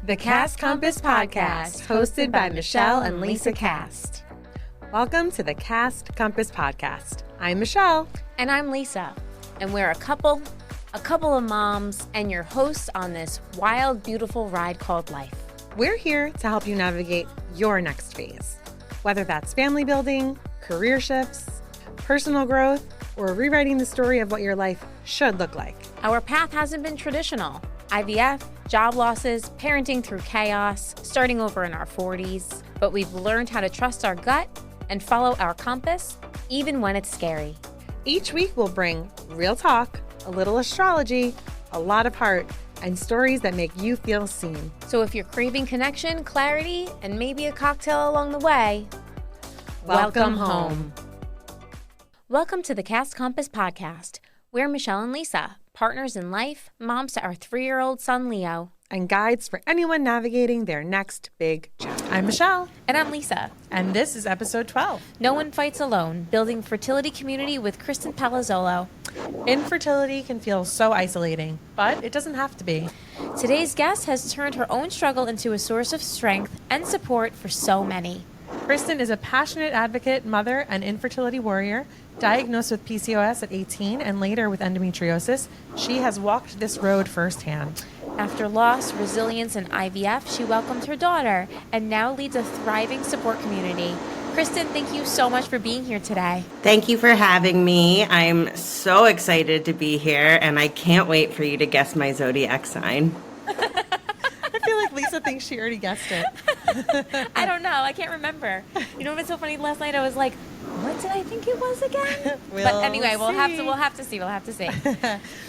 The Cast Compass Podcast, hosted by Michelle and Lisa Cast. Welcome to the Cast Compass Podcast. I'm Michelle. And I'm Lisa. And we're a couple of moms, and your hosts on this wild, beautiful ride called life. We're here to help you navigate your next phase, whether that's family building, career shifts, personal growth, or rewriting the story of what your life should look like. Our path hasn't been traditional. IVF, job losses, parenting through chaos, starting over in our 40s. But we've learned how to trust our gut and follow our compass, even when it's scary. Each week we'll bring real talk, a little astrology, a lot of heart, and stories that make you feel seen. So if you're craving connection, clarity, and maybe a cocktail along the way, welcome home. Welcome to the Cast Compass Podcast. We're Michelle and Lisa, partners in life, moms to our 3-year-old son, Leo. And guides for anyone navigating their next big chapter. I'm Michelle. And I'm Lisa. And this is episode 12. No One Fights Alone, Building Fertility Community with Kristen Palazzolo. Infertility can feel so isolating, but it doesn't have to be. Today's guest has turned her own struggle into a source of strength and support for so many. Kristen is a passionate advocate, mother, and infertility warrior. Diagnosed with PCOS at 18 and later with endometriosis, she has walked this road firsthand. After loss, resilience, and IVF, she welcomed her daughter and now leads a thriving support community. Kristen, thank you so much for being here today. Thank you for having me. I'm so excited to be here, and I can't wait for you to guess my zodiac sign. I feel like Lisa thinks she already guessed it. I don't know. I can't remember. You know what's so funny? Last night I was like, what did I think it was again? But anyway, we'll have to see.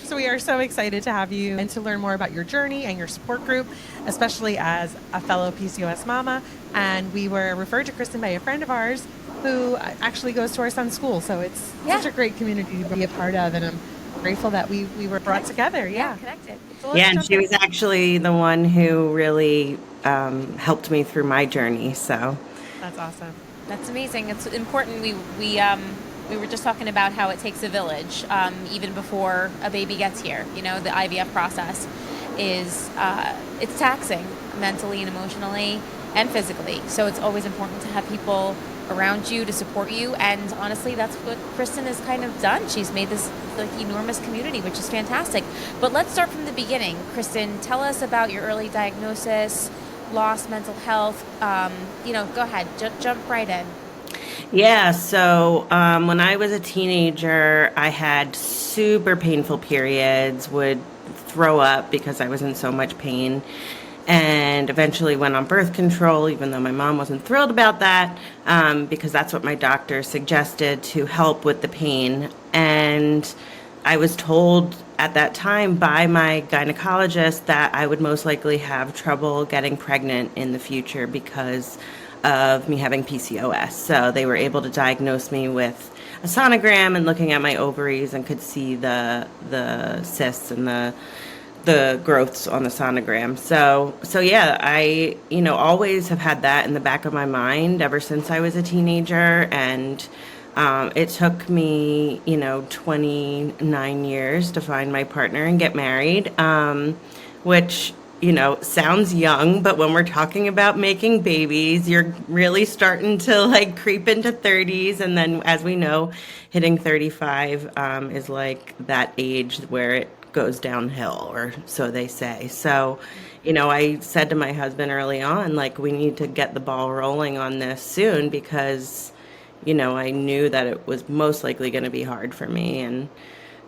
So we are so excited to have you and to learn more about your journey and your support group, especially as a fellow PCOS mama. And we were referred to Kristen by a friend of ours who actually goes to our son's school. So it's such a great community to be a part of, and I'm grateful that we were brought together. Yeah, connected. So and she was actually the one who really helped me through my journey. So that's awesome. That's amazing. It's important. We were just talking about how it takes a village, even before a baby gets here. You know, the IVF process is it's taxing mentally and emotionally and physically. So it's always important to have people around you to support you. And honestly, that's what Kristen has kind of done. She's made this enormous community, which is fantastic. But let's start from the beginning. Kristen, tell us about your early diagnosis, loss, mental health. Go ahead, jump right in. Yeah, so when I was a teenager, I had super painful periods, would throw up because I was in so much pain, and eventually went on birth control, even though my mom wasn't thrilled about that, because that's what my doctor suggested to help with the pain. And I was told at that time by my gynecologist that I would most likely have trouble getting pregnant in the future because of me having PCOS. So they were able to diagnose me with a sonogram and looking at my ovaries and could see the cysts and the growths on the sonogram. So yeah, I, always have had that in the back of my mind ever since I was a teenager. And it took me, 29 years to find my partner and get married, which, sounds young, but when we're talking about making babies, you're really starting to creep into 30s. And then, as we know, hitting 35 is like that age where it goes downhill, or so they say. So, I said to my husband early on, we need to get the ball rolling on this soon because, I knew that it was most likely going to be hard for me. And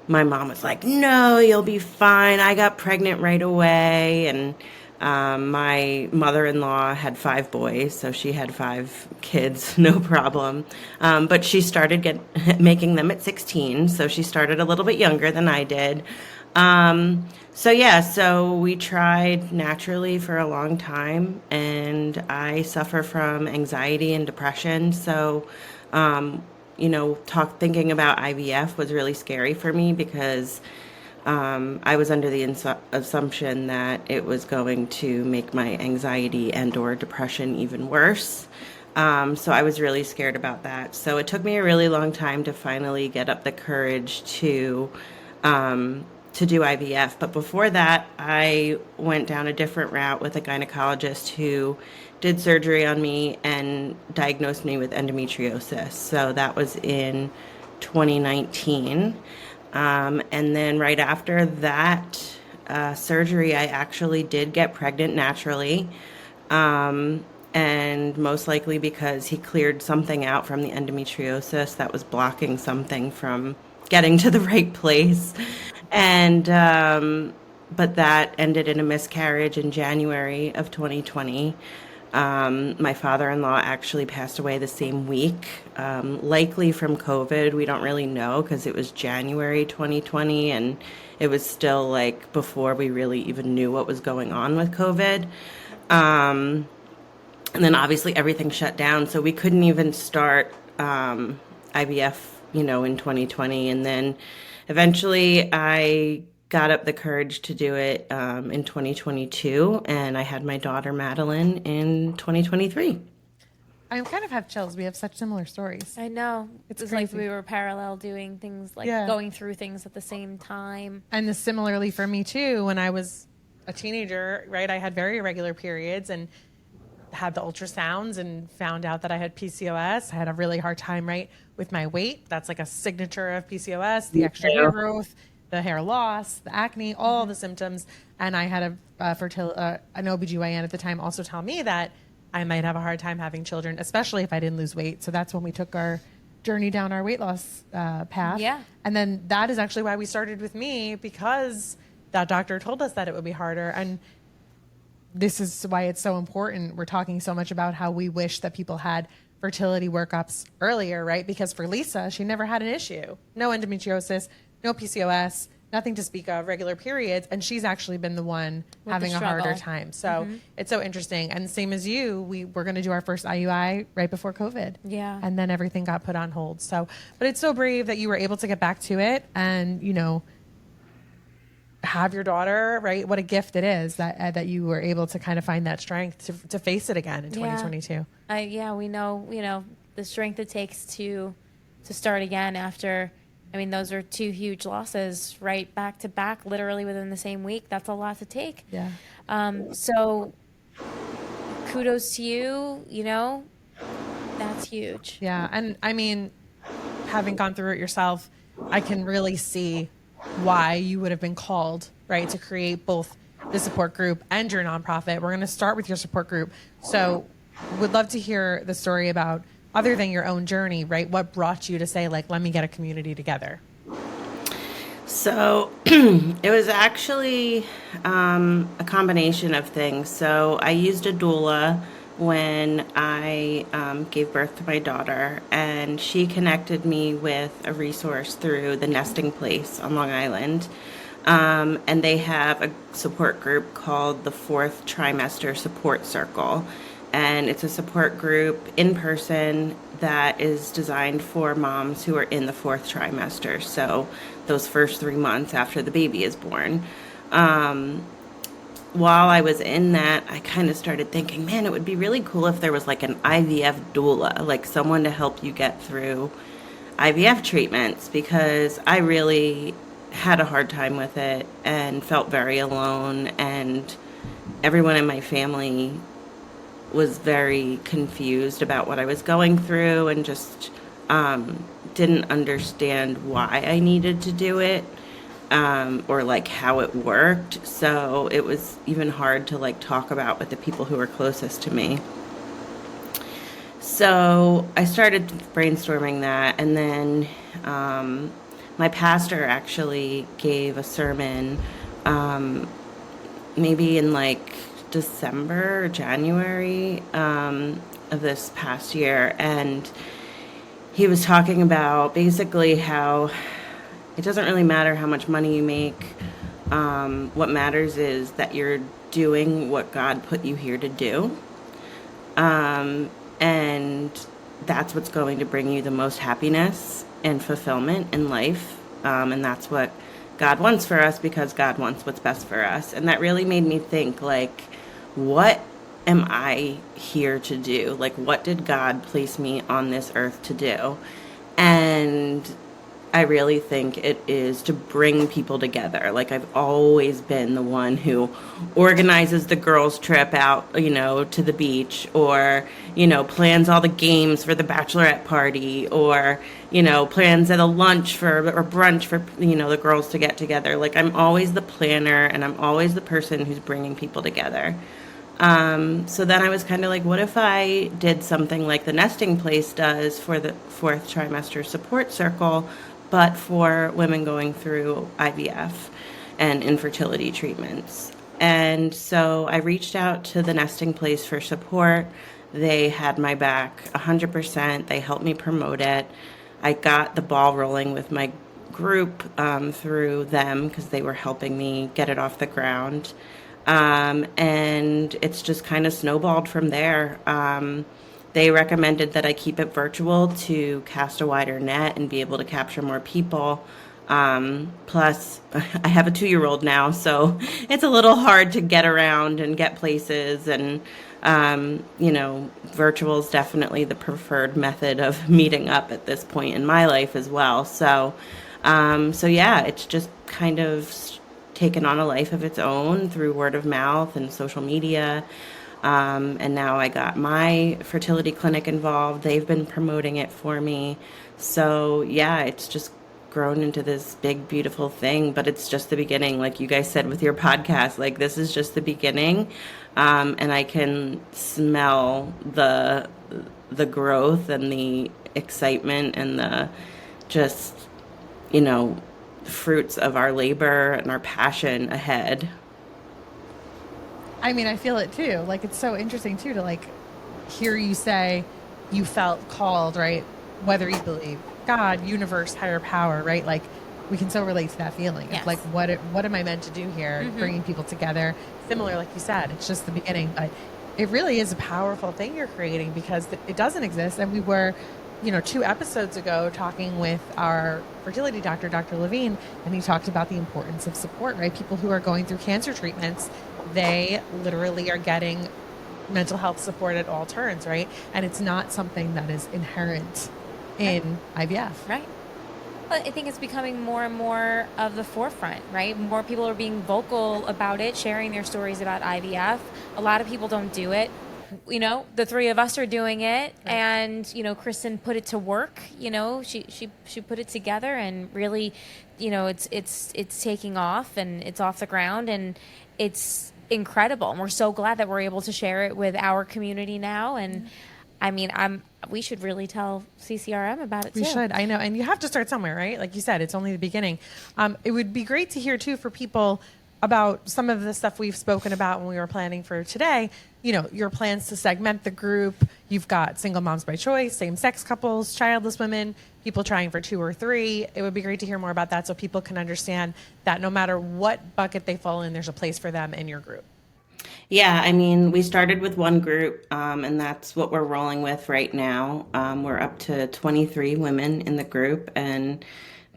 my mom was like, no, you'll be fine. I got pregnant right away. And my mother-in-law had 5 boys, so she had 5 kids, no problem. But she started making them at 16, so she started a little bit younger than I did. So we tried naturally for a long time, and I suffer from anxiety and depression. So, thinking about IVF was really scary for me because I was under the assumption that it was going to make my anxiety and or depression even worse. So I was really scared about that. So it took me a really long time to finally get up the courage to to do IVF. But before that, I went down a different route with a gynecologist who did surgery on me and diagnosed me with endometriosis. So that was in 2019. And then right after that surgery, I actually did get pregnant naturally. And most likely because he cleared something out from the endometriosis that was blocking something from getting to the right place. And, but that ended in a miscarriage in January of 2020. My father-in-law actually passed away the same week, likely from COVID. We don't really know because it was January 2020 and it was still like before we really even knew what was going on with COVID. And then obviously everything shut down, so we couldn't even start IVF, in 2020. And then eventually I got up the courage to do it in 2022, and I had my daughter Madeline in 2023. I kind of have chills. We have such similar stories. I know. It's It's crazy. like we were parallel doing things, like Yeah. going through things at the same time. And similarly for me too, when I was a teenager, right, I had very irregular periods and had the ultrasounds and found out that I had PCOS. I had a really hard time, right, with my weight. That's like a signature of PCOS, the extra hair growth, the hair loss, the acne, all the symptoms. And I had an OBGYN at the time also tell me that I might have a hard time having children, especially if I didn't lose weight. So that's when we took our journey down our weight loss path. Yeah. And then that is actually why we started with me, because that doctor told us that it would be harder. And this is why it's so important. We're talking so much about how we wish that people had fertility workups earlier, right? Because for Lisa, she never had an issue. No endometriosis, no PCOS, nothing to speak of, regular periods. And she's actually been the one With having the a harder struggle. time. So it's so interesting. And same as you, we're going to do our first IUI right before COVID. Yeah. And then everything got put on hold. So, but it's so brave that you were able to get back to it and, have your daughter, right? What a gift it is that you were able to kind of find that strength to face it again in 2022. We know, the strength it takes to start again after, those are two huge losses right back to back, literally within the same week. That's a lot to take. Yeah. So kudos to you, that's huge. Yeah. And having gone through it yourself, I can really see why you would have been called, right, to create both the support group and your nonprofit. We're going to start with your support group. So would love to hear the story about, other than your own journey, right, what brought you to say, like, let me get a community together? So it was actually a combination of things. So I used a doula when I gave birth to my daughter, and she connected me with a resource through the Nesting Place on Long Island. And they have a support group called the Fourth Trimester Support Circle. And it's a support group in person that is designed for moms who are in the fourth trimester. So those first 3 months after the baby is born. While I was in that, I kind of started thinking, man, it would be really cool if there was like an IVF doula, like someone to help you get through IVF treatments, because I really had a hard time with it and felt very alone, and everyone in my family was very confused about what I was going through and just didn't understand why I needed to do it. Or like how it worked. So it was even hard to like talk about with the people who were closest to me. So I started brainstorming that, and then my pastor actually gave a sermon maybe in like December or January of this past year, and he was talking about basically how it doesn't really matter how much money you make. What matters is that you're doing what God put you here to do. And that's what's going to bring you the most happiness and fulfillment in life. And that's what God wants for us, because God wants what's best for us. And that really made me think, like, what am I here to do? Like, what did God place me on this earth to do? And I really think it is to bring people together. Like, I've always been the one who organizes the girls' trip out, to the beach, or, plans all the games for the bachelorette party, or, plans at a lunch or brunch for, the girls to get together. Like, I'm always the planner, and I'm always the person who's bringing people together. So then I was kind of like, what if I did something like the Nesting Place does for the fourth trimester support circle, but for women going through IVF and infertility treatments? And so I reached out to the Nesting Place for support. They had my back 100%. They helped me promote it. I got the ball rolling with my group through them because they were helping me get it off the ground. And it's just kind of snowballed from there. They recommended that I keep it virtual to cast a wider net and be able to capture more people. Plus, I have a 2-year-old now, so it's a little hard to get around and get places. And, virtual is definitely the preferred method of meeting up at this point in my life as well. So yeah, it's just kind of taken on a life of its own through word of mouth and social media. And now I got my fertility clinic involved. They've been promoting it for me. So yeah, it's just grown into this big, beautiful thing, but it's just the beginning. Like you guys said with your podcast, like this is just the beginning. And I can smell the growth and the excitement and the just, fruits of our labor and our passion ahead. I mean, I feel it too. Like, it's so interesting too to like hear you say you felt called, right? Whether you believe God, universe, higher power, right? Like, we can so relate to that feeling. Yes. Of like, what am I meant to do here? Mm-hmm. Bringing people together. Similar, like you said, it's just the beginning, but it really is a powerful thing you're creating because it doesn't exist. And we were, 2 episodes ago talking with our fertility doctor, Dr. Levine, and he talked about the importance of support, right? People who are going through cancer treatments, they literally are getting mental health support at all turns, right? And it's not something that is inherent in IVF. Right. Well, I think it's becoming more and more of the forefront, right? More people are being vocal about it, sharing their stories about IVF. A lot of people don't do it. The 3 of us are doing it, right. And Kristen put it to work. She put it together, and really, it's taking off, and it's off the ground, and it's incredible. And we're so glad that we're able to share it with our community now. And I mean, we should really tell CCRM about it too. We should. I know. And you have to start somewhere, right? Like you said, it's only the beginning. It would be great to hear too for people about some of the stuff we've spoken about when we were planning for today. Your plans to segment the group. You've got single moms by choice, same-sex couples, childless women, people trying for 2 or 3. It would be great to hear more about that so people can understand that no matter what bucket they fall in, there's a place for them in your group. Yeah, I mean, we started with one group, and that's what we're rolling with right now. We're up to 23 women in the group, and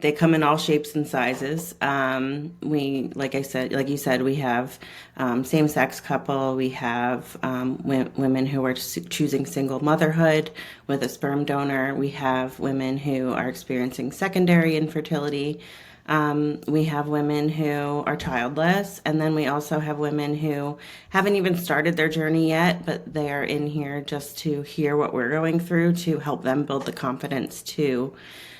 they come in all shapes and sizes. Like you said, we have same-sex couple. We have women who are choosing single motherhood with a sperm donor. We have women who are experiencing secondary infertility. We have women who are childless, and then we also have women who haven't even started their journey yet, but they are in here just to hear what we're going through to help them build the confidence to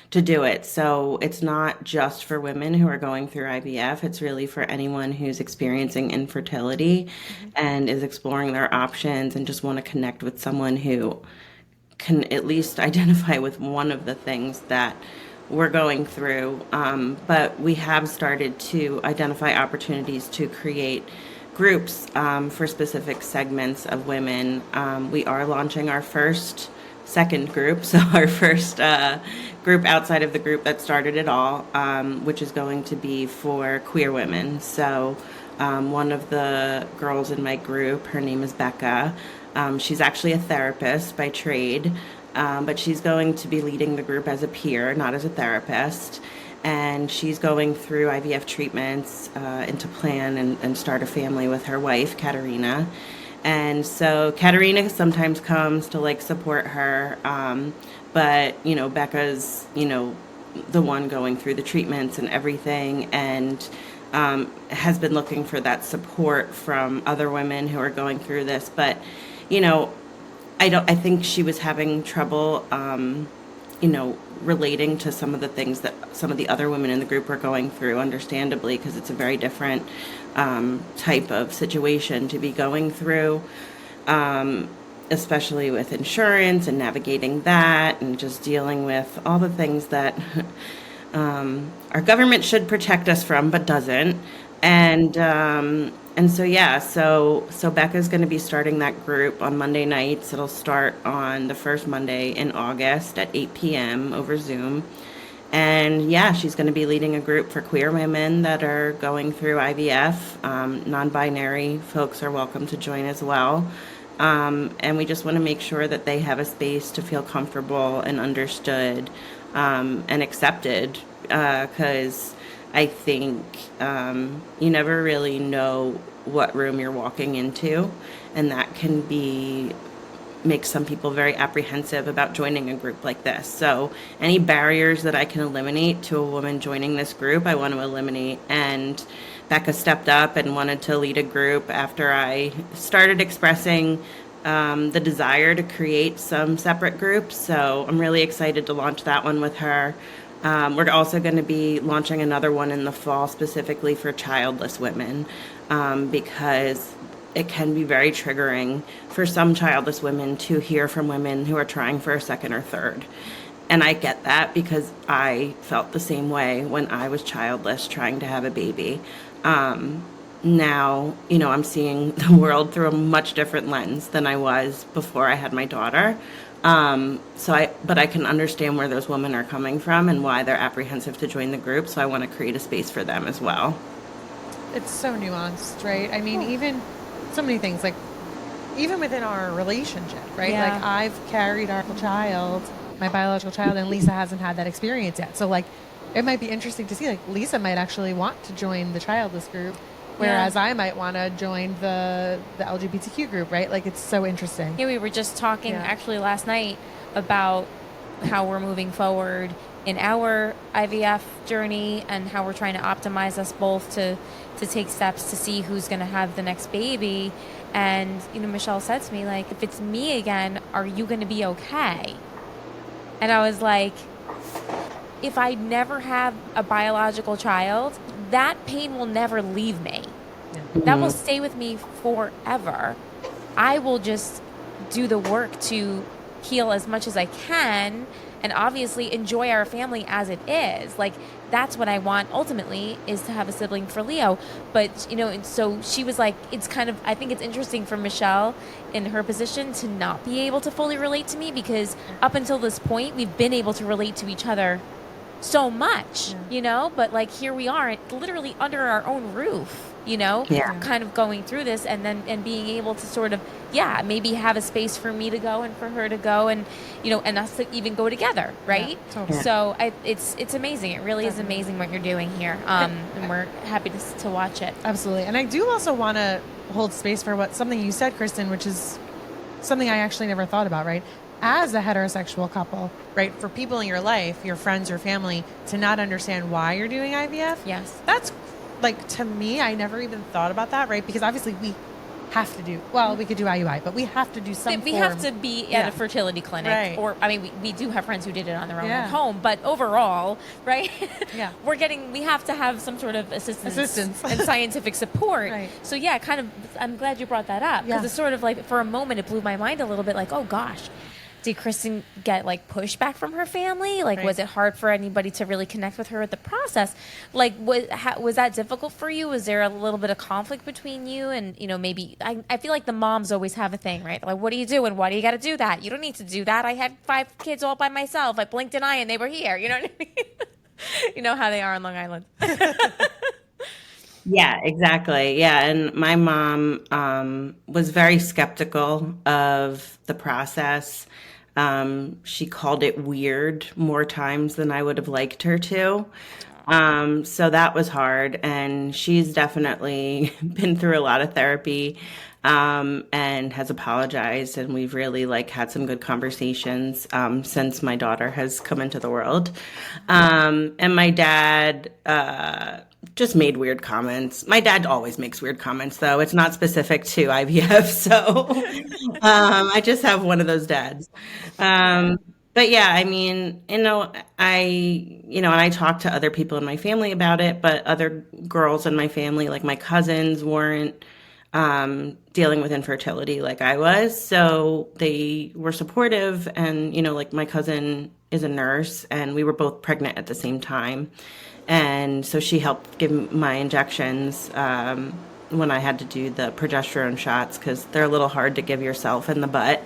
do it. So it's not just for women who are going through IVF. It's really for anyone who's experiencing infertility and is exploring their options and just want to connect with someone who can at least identify with one of the things that we're going through. But we have started to identify opportunities to create groups for specific segments of women. We are launching our second group, so our first group outside of the group that started it all, which is going to be for queer women. So one of the girls in my group, her name is Becca. She's actually a therapist by trade, but she's going to be leading the group as a peer, not as a therapist. And she's going through IVF treatments and to plan and start a family with her wife, Katerina. And so Katerina sometimes comes to support her, but Becca's the one going through the treatments and everything, and has been looking for that support from other women who are going through this. But, you know, I think she was having trouble, relating to some of the things that some of the other women in the group were going through, understandably, because it's a very different type of situation to be going through, especially with insurance and navigating that and just dealing with all the things that our government should protect us from, but doesn't. And so yeah, so Becca's going to be starting that group on Monday nights. It'll start on the first Monday in August at 8 p.m. over Zoom. And yeah, she's going to be leading a group for queer women that are going through IVF. Non-binary folks are welcome to join as well. And we just want to make sure that they have a space to feel comfortable and understood and accepted, because I think you never really know what room you're walking into, and that can make some people very apprehensive about joining a group like this. So any barriers that I can eliminate to a woman joining this group, I want to eliminate. And Becca stepped up and wanted to lead a group after I started expressing the desire to create some separate groups. So I'm really excited to launch that one with her. We're also going to be launching another one in the fall specifically for childless women, because it can be very triggering for some childless women to hear from women who are trying for a second or third. And I get that, because I felt the same way when I was childless trying to have a baby. Now, I'm seeing the world through a much different lens than I was before I had my daughter. But I can understand where those women are coming from and why they're apprehensive to join the group. So I want to create a space for them as well. It's so nuanced, right? I mean, even so many things, like even within our relationship, right? Yeah. Like I've carried our child, my biological child, and Lisa hasn't had that experience yet. So like, it might be interesting to see, like Lisa might actually want to join the childless group, whereas I might want to join the LGBTQ group, right? Like, it's so interesting. Yeah, we were just talking actually last night about how we're moving forward in our IVF journey and how we're trying to optimize us both to take steps to see who's going to have the next baby. And, Michelle said to me, like, if it's me again, are you going to be okay? And I was like, if I never have a biological child, that pain will never leave me. Yeah. That will stay with me forever. I will just do the work to heal as much as I can and obviously enjoy our family as it is. Like, that's what I want ultimately, is to have a sibling for Leo. But, and so she was like, I think it's interesting for Michelle in her position to not be able to fully relate to me, because up until this point, we've been able to relate to each other so much, but like here we are literally under our own roof, kind of going through this and being able to sort of, maybe have a space for me to go and for her to go and, and us to even go together. Right. Yeah, totally. So it's amazing. It really is amazing what you're doing here. And we're happy to watch it. Absolutely. And I do also want to hold space for something you said, Kristen, which is something I actually never thought about, right? As a heterosexual couple, right, for people in your life, your friends, your family, to not understand why you're doing IVF. Yes. That's, like, to me, I never even thought about that, right? Because obviously we have to do, we could do IUI, but we have to do some We have to be at a fertility clinic. Right. Or, we do have friends who did it on their own at home, but overall, right, we have to have some sort of assistance. And scientific support. Right. So, I'm glad you brought that up, because it's sort of like, for a moment, it blew my mind a little bit, like, oh, gosh. Did Kristen get like pushback from her family? Like, was it hard for anybody to really connect with her with the process? Like, was that difficult for you? Was there a little bit of conflict between you? And, maybe I feel like the moms always have a thing, right? Like, what are you doing? Why do you got to do that? You don't need to do that. I had 5 kids all by myself. I blinked an eye and they were here. You know what I mean? You know how they are on Long Island. Yeah, exactly. Yeah. And my mom was very skeptical of the process. She called it weird more times than I would have liked her to. So that was hard. And she's definitely been through a lot of therapy. and has apologized. And we've really like had some good conversations since my daughter has come into the world. And my dad just made weird comments. My dad always makes weird comments, though. It's not specific to IVF. So I just have one of those dads. But yeah, I mean, and I talked to other people in my family about it, but other girls in my family, like my cousins, weren't dealing with infertility like I was. So they were supportive. And, like my cousin is a nurse and we were both pregnant at the same time. And so she helped give my injections when I had to do the progesterone shots because they're a little hard to give yourself in the butt.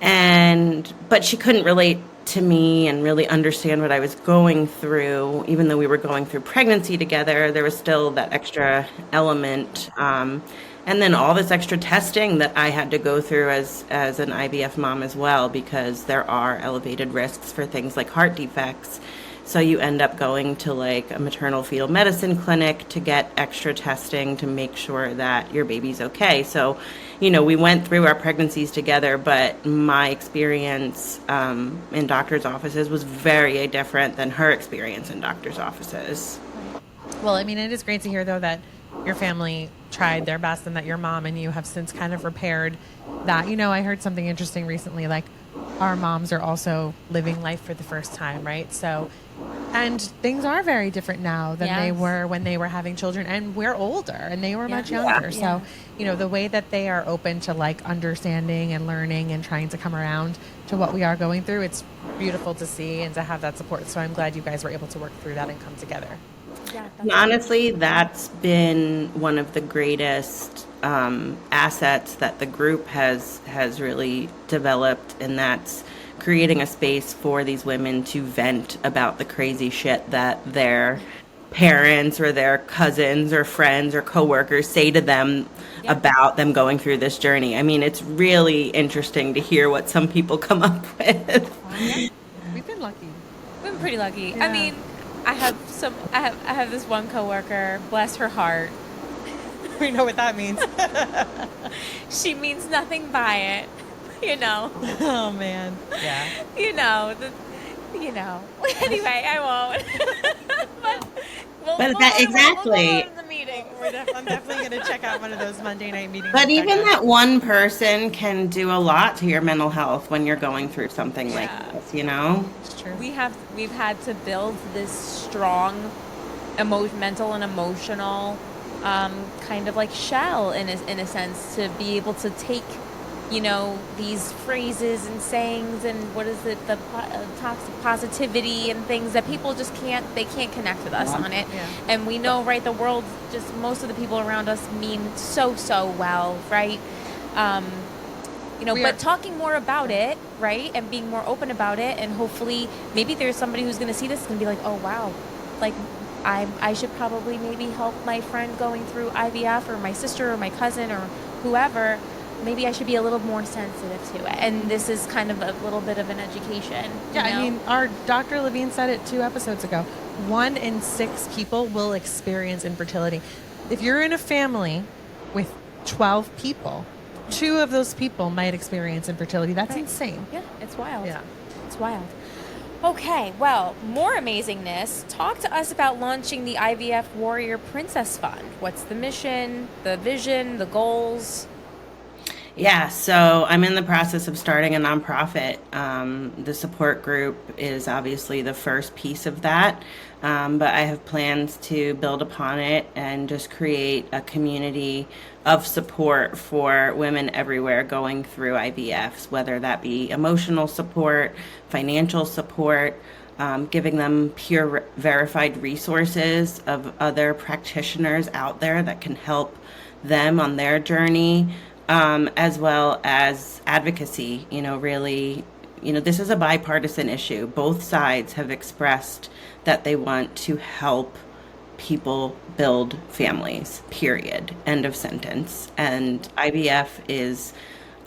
But she couldn't relate to me and really understand what I was going through. Even though we were going through pregnancy together, there was still that extra element. And then all this extra testing that I had to go through as an IVF mom as well, because there are elevated risks for things like heart defects. So you end up going to like a maternal fetal medicine clinic to get extra testing to make sure that your baby's okay. So, we went through our pregnancies together, but my experience in doctor's offices was very different than her experience in doctor's offices. Well, I mean, it is great to hear, though, that your family tried their best and that your mom and you have since kind of repaired that. I heard something interesting recently, like our moms are also living life for the first time, right? So, and things are very different now than they were when they were having children, and we're older and they were much younger. So, the way that they are open to like understanding and learning and trying to come around to what we are going through, it's beautiful to see and to have that support. So I'm glad you guys were able to work through that and come together. Yeah, Honestly, that's been one of the greatest assets that the group has really developed, and that's creating a space for these women to vent about the crazy shit that their parents or their cousins or friends or coworkers say to them about them going through this journey. I mean, it's really interesting to hear what some people come up with. We've been lucky. We've been pretty lucky. Yeah. I mean, I have this one coworker, bless her heart. We know what that means. She means nothing by it. Oh man. Yeah. Anyway, I won't. But that exactly. We'll go to the meeting. I'm definitely going to check out one of those Monday night meetings. But even that one person can do a lot to your mental health when you're going through something like this, It's true. We've had to build this strong mental and emotional kind of like shell in a sense to be able to take these phrases and sayings and what is it, the toxic positivity and things that people just can't connect with us on it. Yeah. And we know, right, the world, just most of the people around us mean so well, right? But talking more about it, right, and being more open about it, and hopefully maybe there's somebody who's going to see this and be like, oh wow, like I should probably maybe help my friend going through IVF, or my sister or my cousin or whoever. Maybe I should be a little more sensitive to it. And this is kind of a little bit of an education. Yeah, I mean, our Dr. Levine said it 2 episodes ago. 1 in 6 people will experience infertility. If you're in a family with 12 people, 2 of those people might experience infertility. That's insane. Yeah, it's wild. Yeah. It's wild. Okay, well, more amazingness. Talk to us about launching the IVF Warrior Princess Fund. What's the mission, the vision, the goals? Yeah, so I'm in the process of starting a nonprofit. The support group is obviously the first piece of that, but I have plans to build upon it and just create a community of support for women everywhere going through IVFs, whether that be emotional support, financial support, giving them peer verified resources of other practitioners out there that can help them on their journey. As well as advocacy, really, this is a bipartisan issue. Both sides have expressed that they want to help people build families, period, end of sentence. And IVF is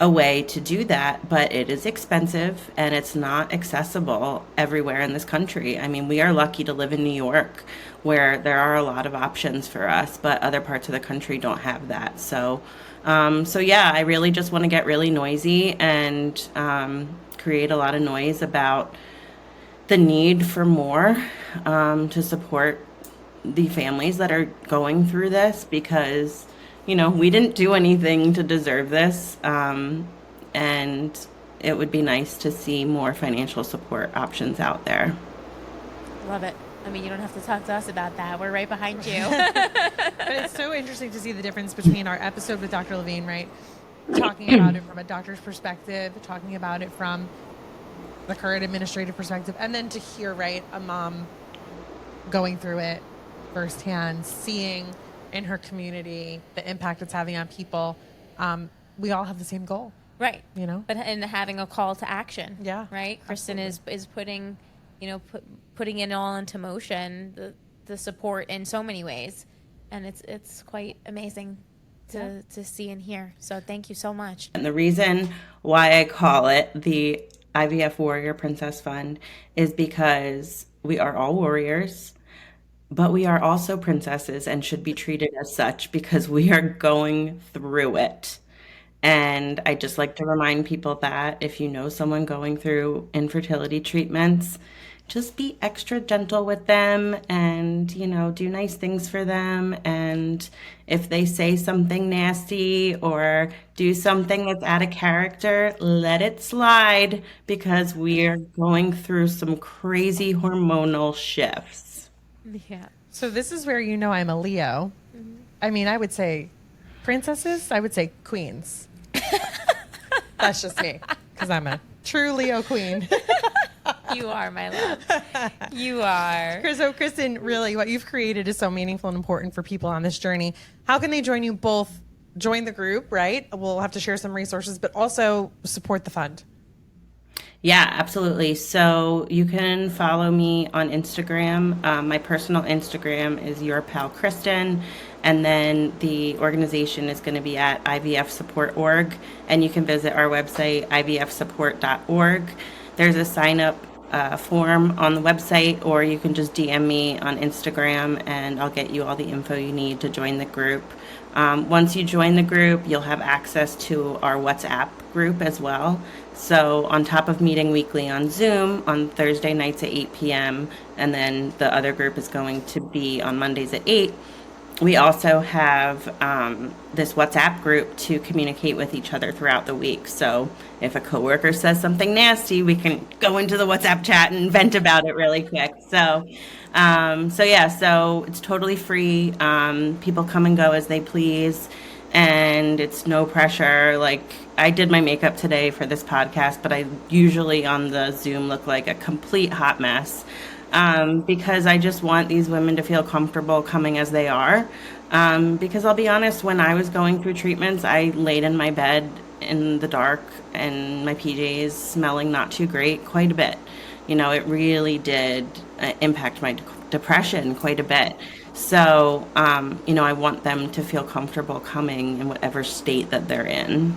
a way to do that, but it is expensive and it's not accessible everywhere in this country. I mean, we are lucky to live in New York where there are a lot of options for us, but other parts of the country don't have that. So yeah, I really just want to get really noisy and create a lot of noise about the need for more to support the families that are going through this, because we didn't do anything to deserve this, and it would be nice to see more financial support options out there. Love it. I mean, you don't have to talk to us about that. We're right behind you. But it's so interesting to see the difference between our episode with Dr. Levine, right? Talking about it from a doctor's perspective, talking about it from the current administrative perspective, and then to hear, right, a mom going through it firsthand, seeing in her community the impact it's having on people. We all have the same goal. Right. But and having a call to action. Yeah. Right. Kristen is putting, putting it all into motion, the support in so many ways. And it's quite amazing to see and hear. So thank you so much. And the reason why I call it the IVF Warrior Princess Fund is because we are all warriors, but we are also princesses and should be treated as such because we are going through it. And I just like to remind people that if you know someone going through infertility treatments, just be extra gentle with them and, do nice things for them. And if they say something nasty or do something that's out of character, let it slide, because we are going through some crazy hormonal shifts. Yeah. So this is where I'm a Leo. Mm-hmm. I mean, I would say princesses. I would say queens. That's just me, because I'm a true Leo queen. You are, my love. You are. So, Kristen, really, what you've created is so meaningful and important for people on this journey. How can they join you? Both join the group, right? We'll have to share some resources, but also support the fund. Yeah, absolutely. So you can follow me on Instagram. My personal Instagram is Your Pal Kristen. And then the organization is going to be at IVFsupport.org. And you can visit our website, IVFsupport.org. There's a sign up form on the website, or you can just DM me on Instagram and I'll get you all the info you need to join the group. Once you join the group, you'll have access to our WhatsApp group as well. So on top of meeting weekly on Zoom on Thursday nights at 8 p.m., and then the other group is going to be on Mondays at 8, we also have this WhatsApp group to communicate with each other throughout the week. So if a coworker says something nasty, we can go into the WhatsApp chat and vent about it really quick. So it's totally free. People come and go as they please, and it's no pressure. Like, I did my makeup today for this podcast, but I usually on the Zoom look like a complete hot mess. Because I just want these women to feel comfortable coming as they are. Because I'll be honest, when I was going through treatments, I laid in my bed in the dark and my PJs smelling not too great quite a bit. It really did impact my depression quite a bit. So, I want them to feel comfortable coming in whatever state that they're in.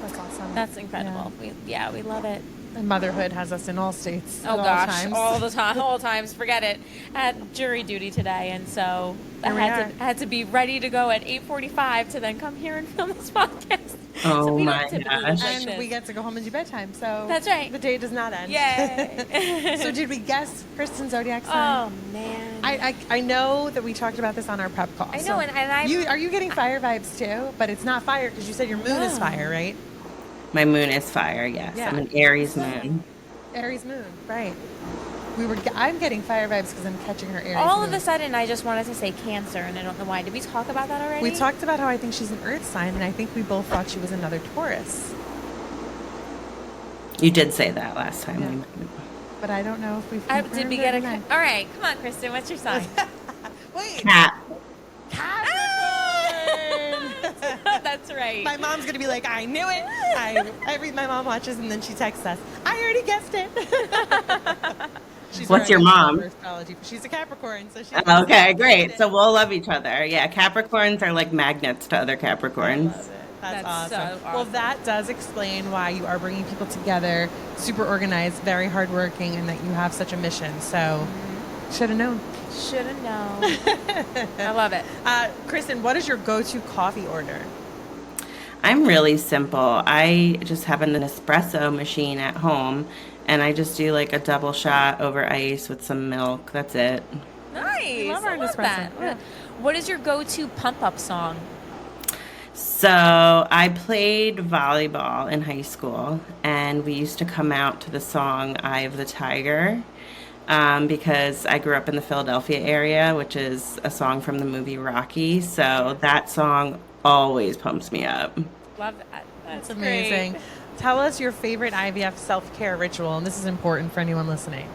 That's awesome. That's incredible. Yeah. We love it. And motherhood has us in all states. Oh gosh, all the time, all times. Forget it. I had jury duty today, and so I had to be ready to go at 8:45 to then come here and film this podcast. Oh so we my don't typically gosh! like And this. we get to go home and do bedtime. So that's right. The day does not end. Yay! So did we guess Kristen's zodiac sign? Oh man. I know that we talked about this on our prep call. I know, so and I. Are you getting fire vibes too? But it's not fire because you said your moon is fire, right? My moon is fire. Yes, Yeah. I'm an Aries moon. Aries moon, right? I'm getting fire vibes because I'm catching her Aries. All moon. of a sudden, I just wanted to say Cancer, and I don't know why. Did we talk about that already? We talked about how I think she's an Earth sign, and I think we both thought she was another Taurus. You did say that last time. Yeah. But I don't know if we've. Did we get a? All right, come on, Kristen. What's your sign? Wait. Cat. Capricorn. That's right. My mom's gonna be like, I knew it. My mom watches and then she texts us. I already guessed it. What's your mom? Astrology. She's a Capricorn, so she's Okay, great. So we'll love each other. Yeah, Capricorns are like magnets to other Capricorns. That's That's awesome. so Well, awesome. that does explain why you are bringing people together, super organized, very hardworking, and that you have such a mission. So, should have known. Should have known. I love it. Kristen, what is your go-to coffee order? I'm really simple. I just have an espresso machine at home, and I just do like a double shot over ice with some milk. That's it. Nice. love our I love espresso. that. Yeah. What is your go-to pump-up song? So I played volleyball in high school, and we used to come out to the song "Eye of the Tiger" because I grew up in the Philadelphia area, which is a song from the movie Rocky. So that song always pumps me up. Love that. That's amazing. Great. Tell us your favorite IVF self-care ritual, and this is important for anyone listening.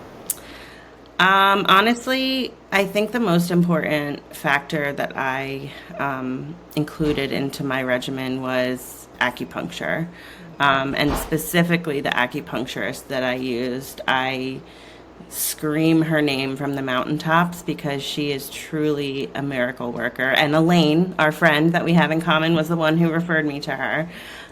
Honestly, I think the most important factor that I included into my regimen was acupuncture. And specifically the acupuncturist that I used. I scream her name from the mountaintops because she is truly a miracle worker. And Elaine, our friend that we have in common, was the one who referred me to her.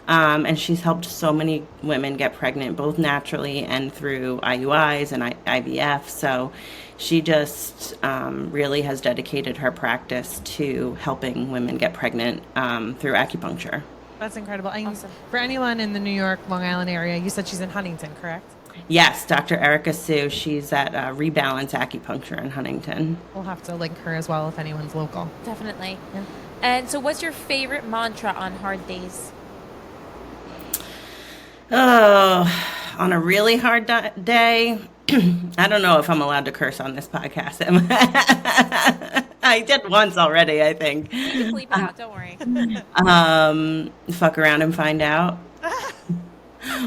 And she's helped so many women get pregnant, both naturally and through IUIs and IVF. So she just really has dedicated her practice to helping women get pregnant through acupuncture. That's incredible. And Awesome. for anyone in the New York, Long Island area, you said she's in Huntington, correct? Yes, Dr. Erica Sue. She's at Rebalance Acupuncture in Huntington. We'll have to link her as well if anyone's local. Definitely. Yeah. And so what's your favorite mantra on hard days? Oh, on a really hard day, I don't know if I'm allowed to curse on this podcast. I did once already, I think. You can bleep it out, don't worry. Fuck around and find out.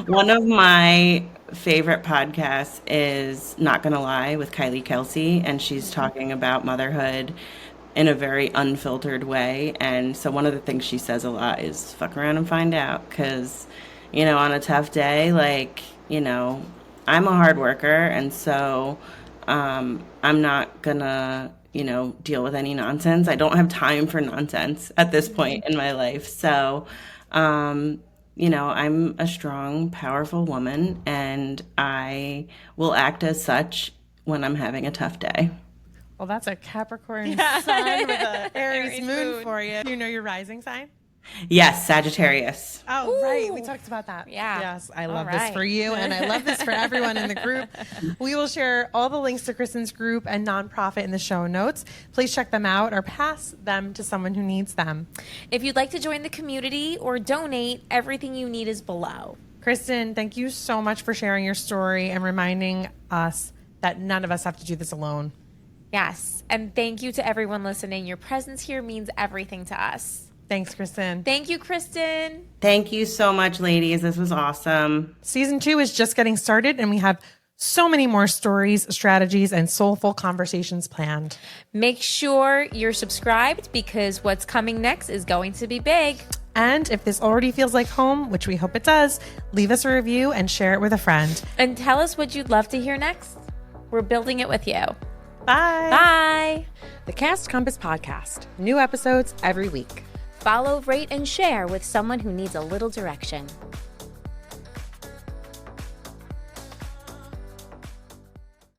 One of my favorite podcasts is Not Gonna Lie with Kylie Kelsey, and she's talking about motherhood in a very unfiltered way. And so one of the things she says a lot is fuck around and find out, because on a tough day, I'm a hard worker, and so I'm not gonna, deal with any nonsense. I don't have time for nonsense at this point in my life. So, I'm a strong, powerful woman, and I will act as such when I'm having a tough day. Well, that's a Capricorn sun with an Aries Aries moon moon. for you. Do you know your rising sign? Yes, Sagittarius. Oh, right. We Ooh. talked about that. Yeah. Yes, I All love this right. for you, and I love this for everyone in the group. We will share all the links to Kristen's group and nonprofit in the show notes. Please check them out or pass them to someone who needs them. If you'd like to join the community or donate, everything you need is below. Kristen, thank you so much for sharing your story and reminding us that none of us have to do this alone. Yes. And thank you to everyone listening. Your presence here means everything to us. Thanks, Kristen. Thank you, Kristen. Thank you so much, ladies. This was awesome. Season 2 is just getting started, and we have so many more stories, strategies, and soulful conversations planned. Make sure you're subscribed because what's coming next is going to be big. And if this already feels like home, which we hope it does, leave us a review and share it with a friend. And tell us what you'd love to hear next. We're building it with you. Bye. Bye. The Cast Compass Podcast. New episodes every week. Follow, rate, and share with someone who needs a little direction.